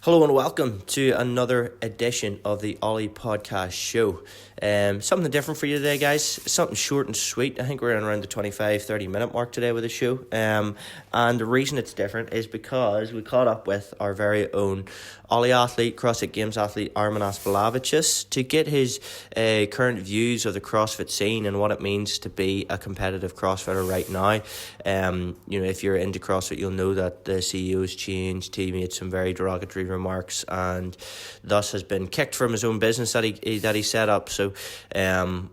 Hello and welcome to another edition of the OLY Podcast show. Something different for you today, guys. Something short and sweet. I think we're in around the 25-30 minute mark today with the show. And the reason it's different is because we caught up with our very own OLY athlete, CrossFit Games athlete, Arminas Balevicius, to get his current views of the CrossFit scene and what it means to be a competitive CrossFitter right now. If you're into CrossFit, you'll know that the CEO has changed. He made some very derogatory remarks and thus has been kicked from his own business that he set up. So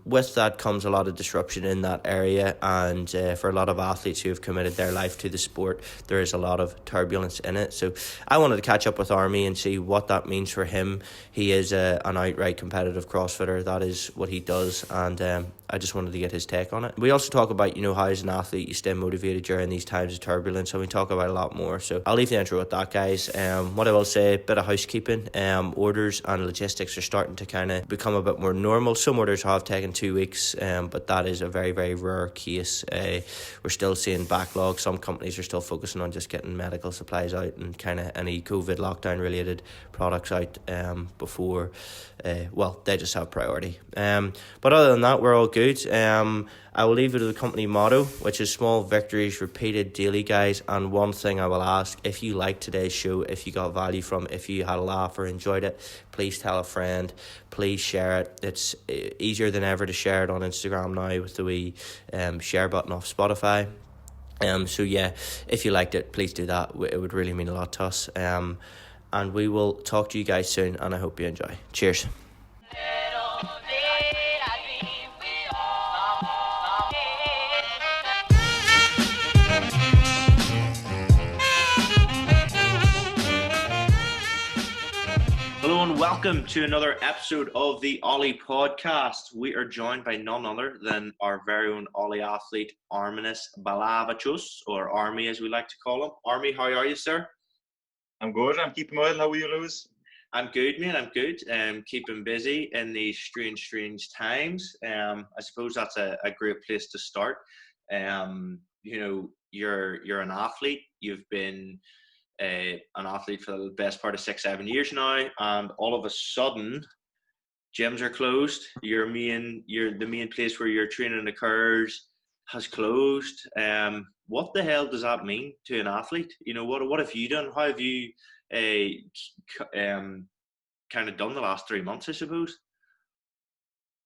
with that comes a lot of disruption in that area, and for a lot of athletes who have committed their life to the sport, there is a lot of turbulence in it. So I wanted to catch up with Army and see what that means for him. He is an outright competitive CrossFitter. That is what he does, and I just wanted to get his take on it. We also talk about, how as an athlete you stay motivated during these times of turbulence, and we talk about a lot more. So I'll leave the intro with that, guys. What I will say, a bit of housekeeping. Orders and logistics are starting to kind of become a bit more normal. Some orders have taken 2 weeks, but that is a very, very rare case. We're still seeing backlog. Some companies are still focusing on just getting medical supplies out and kind of any COVID lockdown related products out before they just have priority. But other than that, we're all good. I will leave it to the company motto, which is small victories repeated daily, guys. And one thing I will ask, if you liked today's show, if you got value from it, if you had a laugh or enjoyed it, please tell a friend, please share it. It's easier than ever to share it on Instagram now with the wee share button off Spotify. If you liked it, please do that. It would really mean a lot to us. And we will talk to you guys soon, and I hope you enjoy. Cheers. Hello and welcome to another episode of the OLY Podcast. We are joined by none other than our very own OLY athlete, Arminas Balevicius, or Army as we like to call him. Army, how are you, sir? I'm good. I'm keeping well. How are you, Lewis? I'm good, mate. I'm good. Keeping busy in these strange times. I suppose that's a great place to start. You're an athlete. You've been an athlete for the best part of 6-7 years now, and all of a sudden gyms are closed. The main place where your training occurs has closed. What the hell does that mean to an athlete? What have you done? How have you kind of done the last 3 months, I suppose?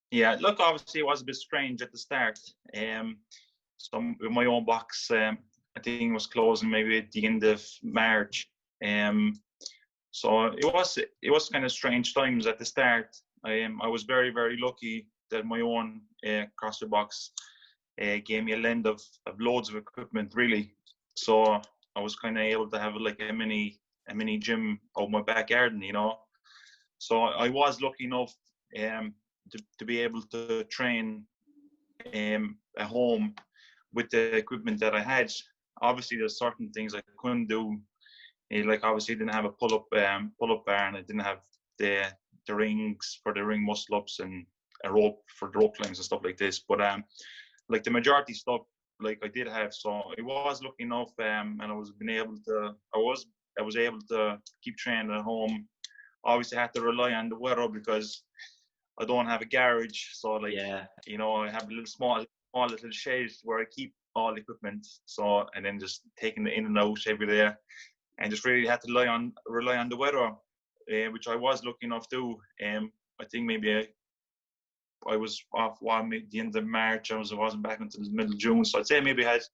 Yeah, look, obviously it was a bit strange at the start. My own box, I think it was closing maybe at the end of March. So it was kind of strange times at the start. I was very, very lucky that my own CrossFit box gave me a lend of loads of equipment, really. So I was kind of able to have like a mini gym out my back garden, So I was lucky enough to be able to train at home with the equipment that I had. Obviously, there's certain things I couldn't do. Like obviously, I didn't have a pull-up bar, and I didn't have the rings for the ring muscle ups and a rope for the rope climbs and stuff like this. But like the majority stuff, like I did have. So I was lucky enough, and I was able to keep training at home. Obviously, I had to rely on the weather because I don't have a garage. So I have a small little shed where I keep all the equipment. So, and then just taking it in and out every day, and just really had to rely on the weather, which I was lucky enough to. I think maybe I was off the end of March. I wasn't back until the middle of June. So I'd say maybe I had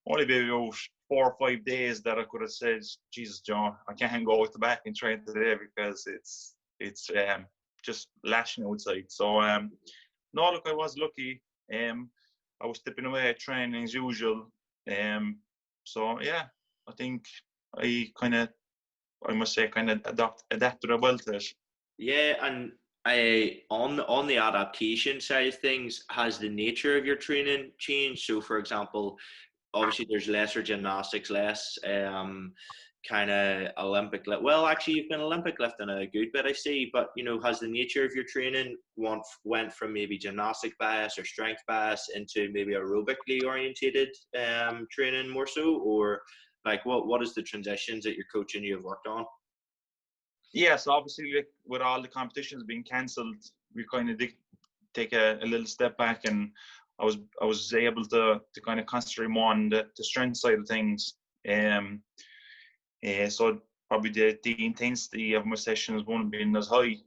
only maybe 4 or 5 days that I could have said, Jesus, John, I can't go with the back and train today because it's just lashing outside. So no, look, I was lucky. I was tipping away at training as usual. So yeah, I think I must say adapted well to it. Yeah, and on the adaptation side of things, has the nature of your training changed? So, for example, obviously there's lesser gymnastics, less kind of Olympic well, actually you've been Olympic lifting a good bit, I see, but has the nature of your training went from maybe gymnastic bias or strength bias into maybe aerobically orientated training more so, or like what is the transitions that your coaching you have worked on? Yeah, so obviously, like, with all the competitions being cancelled, we kind of did take a little step back, and I was able to kind of concentrate more on the strength side of things. So probably the intensity of my sessions wouldn't have been as high.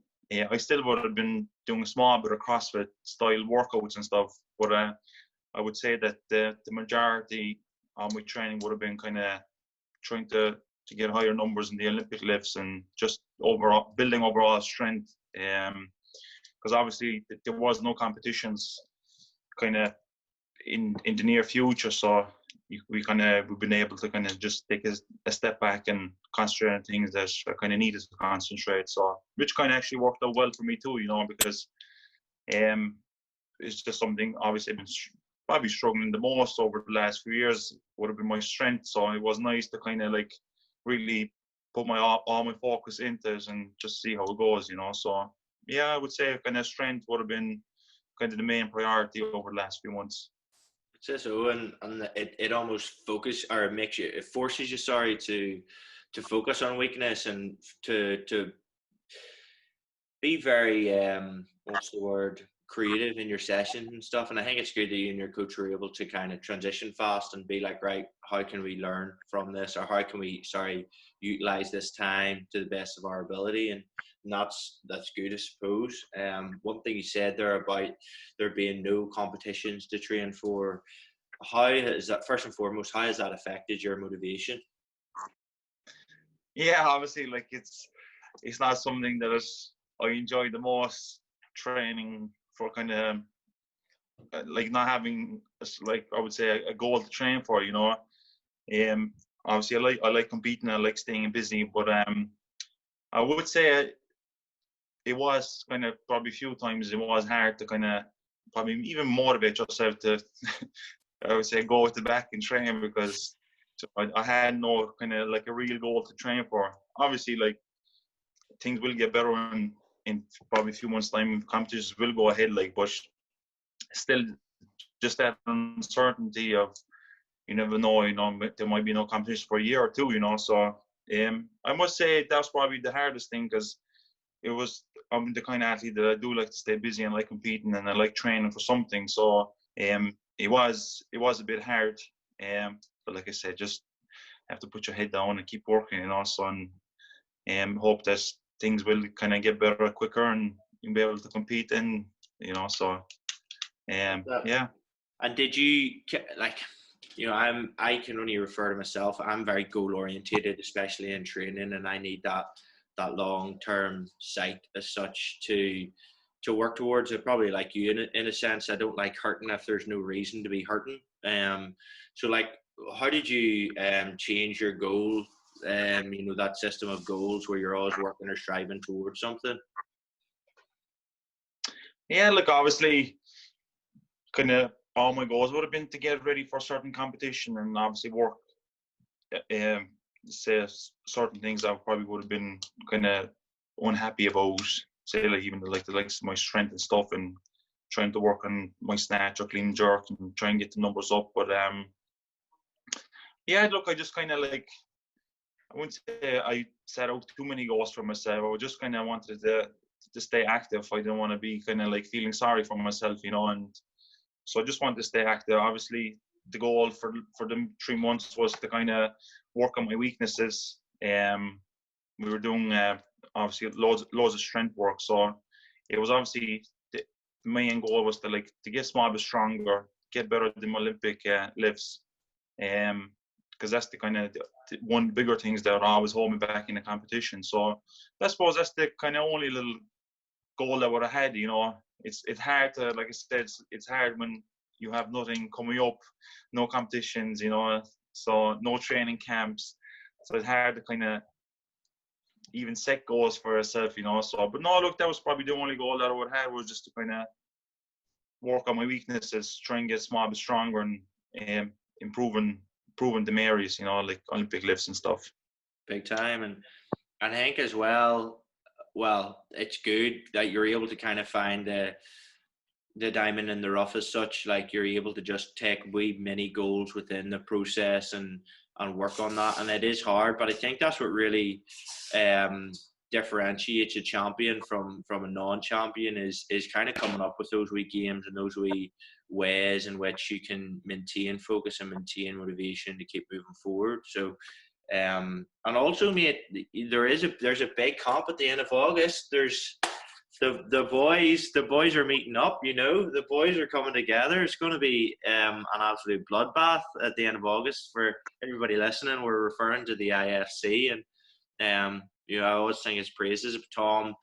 I still would have been doing a small bit of CrossFit style workouts and stuff, but I would say that the majority of my training would have been kind of trying to get higher numbers in the Olympic lifts and just overall building overall strength. Because obviously there was no competitions kind of in the near future, so we've been able to kind of just take a step back and concentrate on things that I kind of needed to concentrate. So which kind of actually worked out well for me too, because it's just something obviously I've been probably struggling the most over the last few years would have been my strength. So it was nice to kind of like really put all my focus into it and just see how it goes, So yeah, I would say kind of strength would have been kind of the main priority over the last few months. So, and it almost it forces you, sorry, to focus on weakness and to be very what's the word, creative in your sessions and stuff. And I think it's good that you and your coach were able to kind of transition fast and be like, right, how can we learn from this, or how can we utilize this time to the best of our ability? And that's good, I suppose. One thing you said there about there being no competitions to train for, how has that, first and foremost, how has that affected your motivation? Yeah, obviously, like it's not something that I enjoy the most, training for kind of like not having, like, I would say a goal to train for, obviously I like competing, I like staying busy, but I would say it was kind of probably a few times it was hard to kind of probably even motivate yourself to I would say go at the back and train, because I had no kind of like a real goal to train for. Obviously, like, things will get better in probably a few months' time. Competitions will go ahead, like, but still, just that uncertainty of you never know. There might be no competition for a year or two. So I must say that was probably the hardest thing, because I'm the kind of athlete that I do like to stay busy and like competing and I like training for something. So it was a bit hard. But like I said, just have to put your head down and keep working, So and hope that things will kind of get better quicker and you'll be able to compete. And so yeah. And did you I can only refer to myself. I'm very goal orientated, especially in training, and I need that long-term sight as such to work towards it. Probably like you in a sense. I don't like hurting if there's no reason to be hurting. So like, how did you change your goal? That system of goals where you're always working or striving towards something. Yeah, like, obviously, kind of all my goals would have been to get ready for a certain competition and obviously work. Say certain things I probably would have been kind of unhappy about. Say, like, even like the likes of my strength and stuff, and trying to work on my snatch or clean jerk and try and get the numbers up. But yeah, look, I just kind of like, I wouldn't say I set out too many goals for myself. I just kind of wanted to stay active. I didn't want to be kind of like feeling sorry for myself, and so I just wanted to stay active. Obviously, the goal for the 3 months was to kind of work on my weaknesses. We were doing obviously loads of strength work, so it was obviously the main goal was to get smaller, stronger, get better at the Olympic lifts, because that's the kind of one bigger things that always hold me back in the competition. So I suppose that's the kind of only little goal that I would have had. It's hard to, like I said, it's hard when you have nothing coming up, no competitions, so no training camps. So it's hard to kind of even set goals for yourself, So, but no, look, that was probably the only goal that I would have, was just to kind of work on my weaknesses, try and get smaller, but stronger, and improving them areas, like Olympic lifts and stuff. Big time. And I think as well, it's good that you're able to kind of find the diamond in the rough as such. Like, you're able to just take wee mini goals within the process and work on that. And it is hard, but I think that's what really differentiates a champion from a non-champion is kind of coming up with those wee games and those wee ways in which you can maintain focus and maintain motivation to keep moving forward. So and also, mate, there's a big comp at the end of August. There's the boys are meeting up, the boys are coming together. It's going to be an absolute bloodbath at the end of August. For everybody listening, we're referring to the IFC, and I always sing his praises of Tom.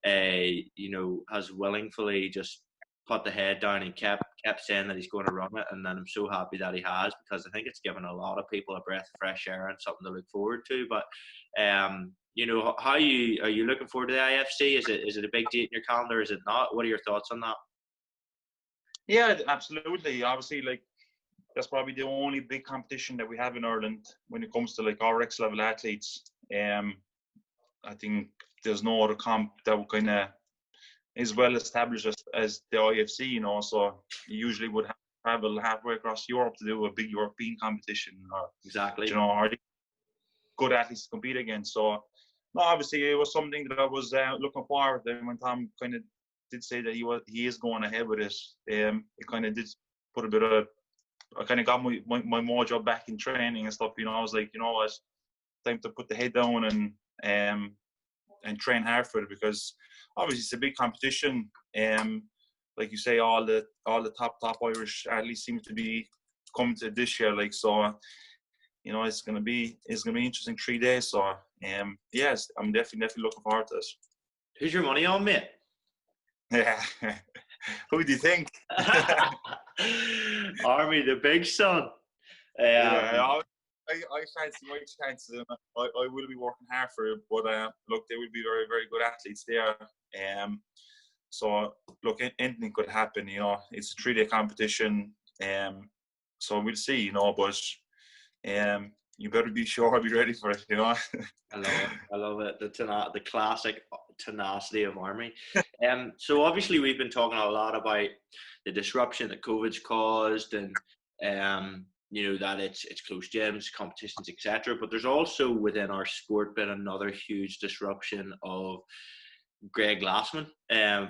Has willingly just put the head down and kept saying that he's going to run it, and then I'm so happy that he has, because I think it's given a lot of people a breath of fresh air and something to look forward to. But how are you looking forward to the IFC? Is it a big date in your calendar? Is it not? What are your thoughts on that? Yeah, absolutely. Obviously, like, that's probably the only big competition that we have in Ireland when it comes to like RX level athletes. I think there's no other comp that kind of is well established as the IFC, so you usually would travel halfway across Europe to do a big European competition, or exactly, or good athletes to compete against. So, no, obviously it was something that I was looking forward to. When Tom kind of did say that he is going ahead with it, it kind of did put a bit of, I kind of got my mojo back in training and stuff. I was like, it's time to put the head down and train hard for it, because obviously it's a big competition. Like you say, all the top Irish athletes seem to be coming to this year. Like, so, it's gonna be interesting 3 days. So, yes, I'm definitely looking forward to this. Who's your money on, mate? Yeah, who do you think? Army, the big son. I fancy my chances. I will be working hard for it, but look, they will be very, very good athletes there. So look, anything could happen. It's a 3-day competition. So we'll see. But you better be sure I'll be ready for it. I love it. The classic tenacity of Army. So obviously we've been talking a lot about the disruption that COVID's caused, and that it's closed gyms, competitions, etc. But there's also within our sport been another huge disruption of Greg Glassman,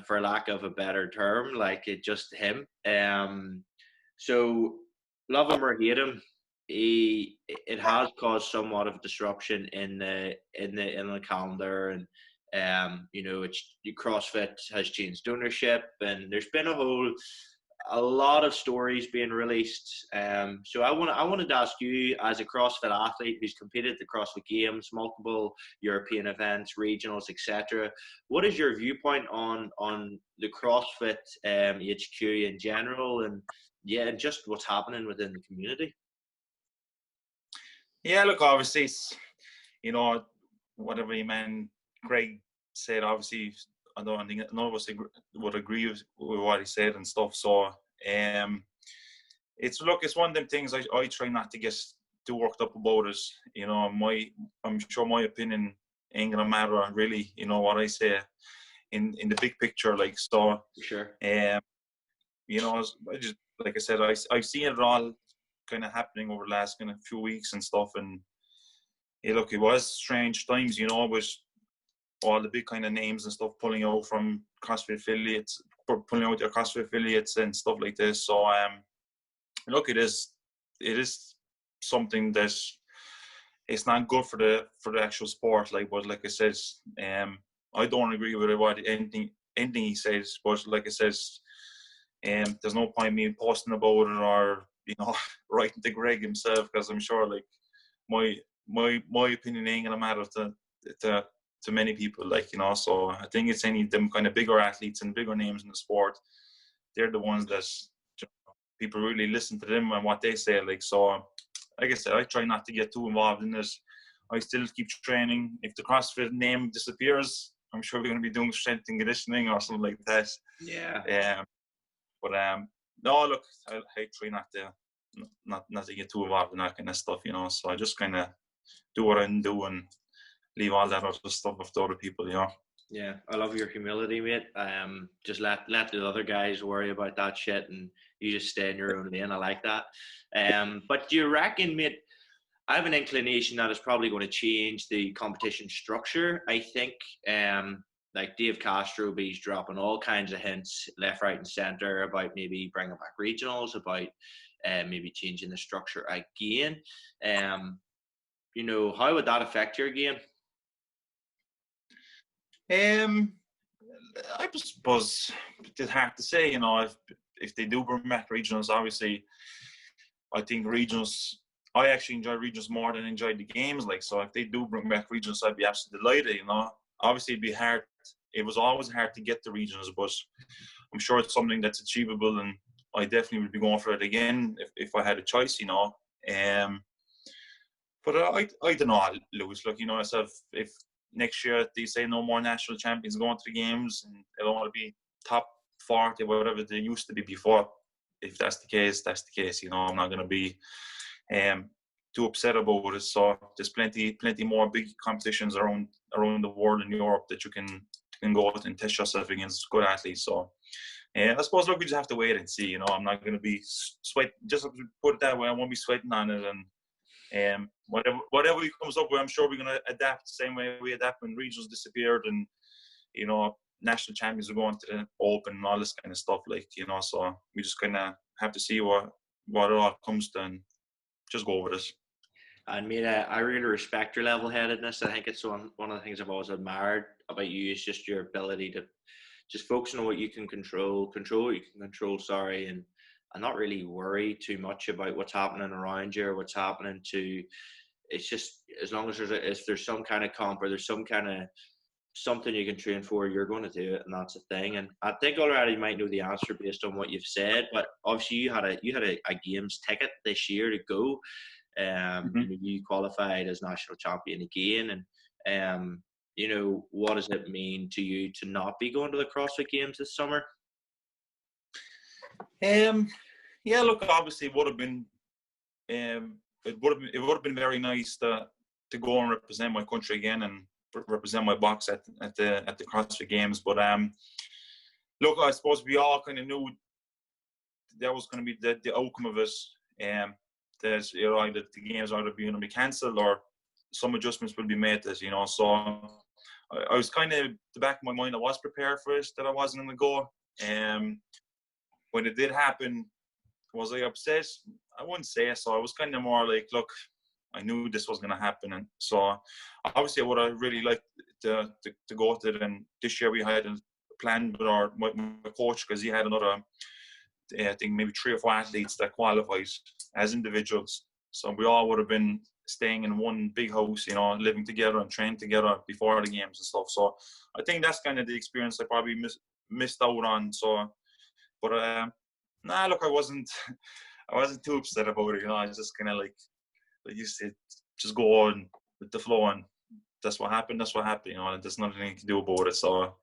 for lack of a better term, like it just him. So love him or hate him, it has caused somewhat of disruption in the calendar, and it's CrossFit has changed ownership, and there's been a lot of stories being released. So I wanted to ask you, as a CrossFit athlete who's competed at the CrossFit Games, multiple European events, regionals, etc., what is your viewpoint on the CrossFit HQ in general, and just what's happening within the community? Yeah, look, obviously it's, whatever your man Greg said, obviously I don't think none of us would agree with what he said and stuff. So it's one of them things I try not to get too worked up about it. I'm sure my opinion ain't gonna matter really. What I say in the big picture, like, so. Sure. I just, like I said, I've seen it all kind of happening over the last kind of few weeks and stuff, and look, it was strange times, with all the big kind of names and stuff pulling out from CrossFit affiliates, pulling out their CrossFit affiliates and stuff like this. So look, it is something that it's not good for the actual sport. Like, but like I said, I don't agree with anything he says. But like I said, there's no point me posting about it or writing to Greg himself, because I'm sure like my opinion ain't gonna matter to many people, like, so I think it's any of them kind of bigger athletes and bigger names in the sport. They're the ones that people really listen to them and what they say. Like, so like I said, I try not to get too involved in this. I still keep training. If the CrossFit name disappears, I'm sure we're going to be doing strength and conditioning or something like that. Yeah. But no, look, I try not to get too involved in that kind of stuff, So I just kind of do what I do and leave all that other stuff up to other people, Yeah, I love your humility, mate. Just let the other guys worry about that shit, and you just stay in your own lane. I like that. But do you reckon, mate, I have an inclination that it's probably going to change the competition structure. I think like Dave Castro he's dropping all kinds of hints left, right and centre about maybe bringing back regionals, about maybe changing the structure again. You know, how would that affect your game? I suppose it's hard to say, you know, if they do bring back regionals, obviously I think regionals, I actually enjoy regionals more than enjoy the games. Like, so if they do bring back regionals, I'd be absolutely delighted, you know. Obviously it'd be hard. It was always hard to get the regionals, but I'm sure it's something that's achievable, and I definitely would be going for it again if I had a choice, you know. But I don't know, Lewis. Look, you know, if next year they say no more national champions going to the games and it'll only be top 40, whatever they used to be before, if that's the case, that's the case. You know, I'm not going to be too upset about it. So there's plenty more big competitions around the world in Europe that you can go out and test yourself against good athletes. So I suppose, look, we just have to wait and see. You know, I'm not going to be just to put it that way, I won't be sweating on it. And whatever we comes up with, I'm sure we're going to adapt the same way we adapt when regionals disappeared and, you know, national champions are going to the Open and all this kind of stuff, like, you know. So we just kind of have to see what it all comes to and just go with it. And mate, I really respect your level-headedness. I think it's one of the things I've always admired about you is just your ability to just focus on what you can control what you can control, and not really worry too much about what's happening around you or what's happening to. It's just as long as there's some kind of comp or there's some kind of something you can train for, you're going to do it, and that's the thing. And I think already you might know the answer based on what you've said, but obviously you had a games ticket this year to go. You qualified as national champion again, and you know, what does it mean to you to not be going to the CrossFit Games this summer? Yeah, look, obviously it would have been very nice to go and represent my country again and represent my box at the CrossFit Games. But look, I suppose we all kind of knew that was going to be the outcome of it. There's, you know, either the games are going to be cancelled or some adjustments will be made. As you know, so I was kind of the back of my mind. I was prepared for it that I wasn't going to go. When it did happen, was I upset? I wouldn't say so. I was kind of more like, look, I knew this was going to happen, and so obviously, what I really liked to go to it. And this year we had a plan with my coach, because he had another, I think maybe 3 or 4 athletes that qualified as individuals. So we all would have been staying in one big house, you know, living together and training together before the games and stuff. So I think that's kind of the experience I probably missed out on. So, but look, I wasn't too upset about it. You know, I was just kind of like you said, just go on with the flow, and that's what happened. You know, and there's nothing you can do about it. So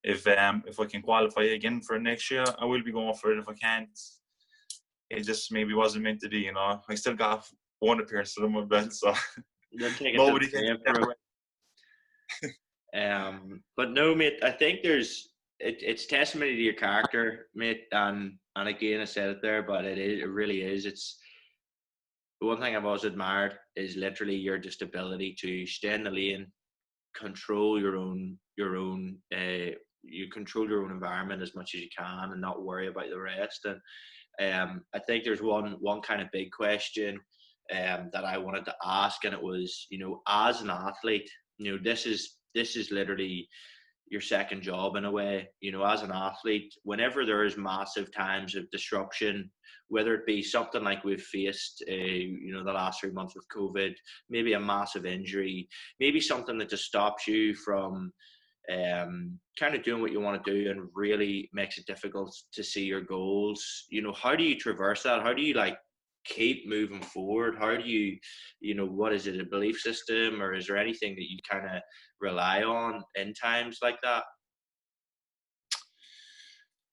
if I can qualify again for next year, I will be going for it. If I can't, it just maybe wasn't meant to be. You know, I still got 1 appearance under my belt, so nobody can take that away. But no, mate, I think it's testimony to your character, mate. And again, I said it there, but it really is. It's one thing I've always admired is literally your just ability to stay in the lane, control you control your own environment as much as you can, and not worry about the rest. And I think there's one kind of big question that I wanted to ask, and it was, you know, as an athlete, you know, this is literally your second job in a way. You know, as an athlete, whenever there is massive times of disruption, whether it be something like we've faced, you know, the last 3 months with COVID, maybe a massive injury, maybe something that just stops you from kind of doing what you want to do and really makes it difficult to see your goals. You know, how do you traverse that? How do you keep moving forward? How do you know, what is it, a belief system, or is there anything that you kind of rely on in times like that?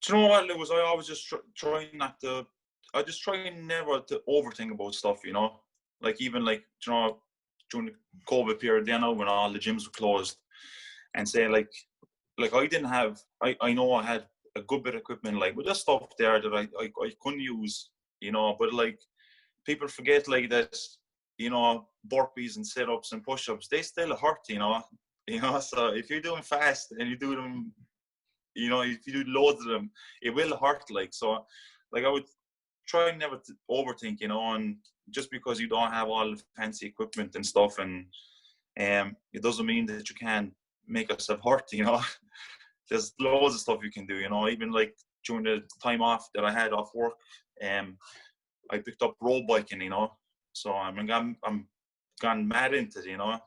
Do you know what, Lewis? I always just try never to overthink about stuff, you know. Like, even like, you know, during the COVID period, then when all the gyms were closed, and say like I didn't have, I know I had a good bit of equipment, like, with just stuff there that I couldn't use, you know. But like, people forget like that burpees and sit-ups and push-ups, they still hurt, so if you're doing fast and you do them, if you do loads of them, it will hurt. So I would try never to overthink, and just because you don't have all the fancy equipment and stuff, and it doesn't mean that you can't make yourself hurt. There's loads of stuff you can do, even during the time off that I had off work, I picked up road biking, so I'm gone mad into it,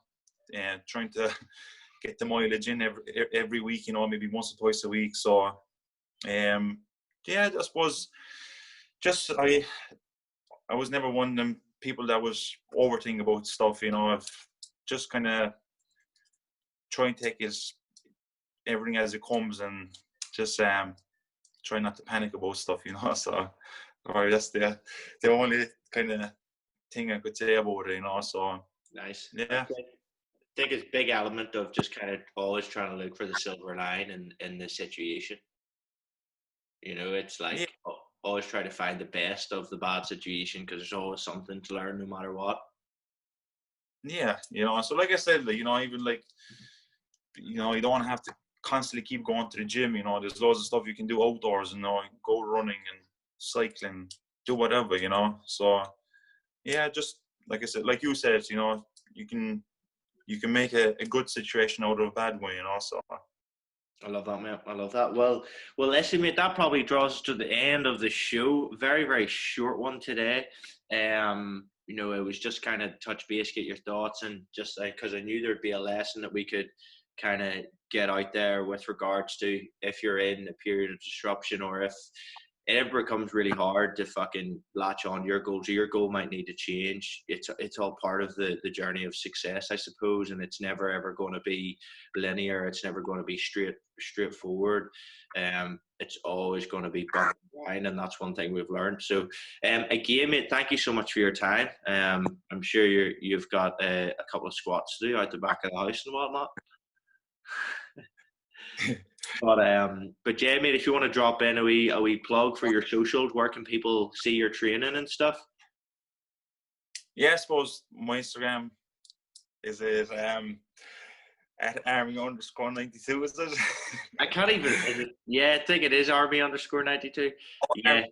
and trying to get the mileage in every week, maybe once or twice a week. So I suppose just I was never one of them people that was overthinking about stuff. I've just kind of try and take everything as it comes, and just try not to panic about stuff. So that's the only kind of thing I could say about it. So nice. Yeah. I think it's a big element of just kind of always trying to look for the silver line in the situation. It's like always try to find the best of the bad situation, because there's always something to learn no matter what. Yeah, so like I said, even you don't have to constantly keep going to the gym. There's loads of stuff you can do outdoors, go running and cycling, do whatever, So yeah, just like I said, like you said, you can make a good situation out of a bad one, So I love that, mate. I love that. Well, listen, mate, that probably draws us to the end of the show. Very, very short one today. It was just kind of touch base, get your thoughts, and just because I knew there'd be a lesson that we could kind of get out there with regards to if you're in a period of disruption, or if it ever becomes really hard to fucking latch on your goals, or your goal might need to change. It's all part of the journey of success, I suppose, and it's never ever going to be linear. It's never going to be straightforward. It's always going to be bump and grind, and that's one thing we've learned. So again, mate, thank you so much for your time. I'm sure you've got a couple of squats to do out the back of the house and whatnot. But yeah, mate, if you want to drop in a wee plug for your socials, where can people see your training and stuff? Yeah, I suppose my Instagram is at Army_92, is it? I can't even. I think it is Army_92. Yeah.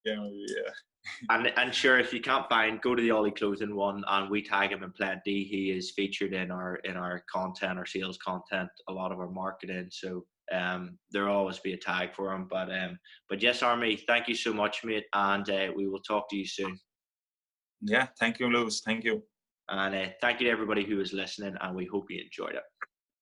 Yeah. And sure, if you can't find, go to the OLY Clothing one, and we tag him in plenty. He is featured in our content, our sales content, a lot of our marketing. So there'll always be a tag for him. But yes, Army, thank you so much, mate, and we will talk to you soon. Yeah, thank you, Lewis. Thank you. And thank you to everybody who is listening, and we hope you enjoyed it.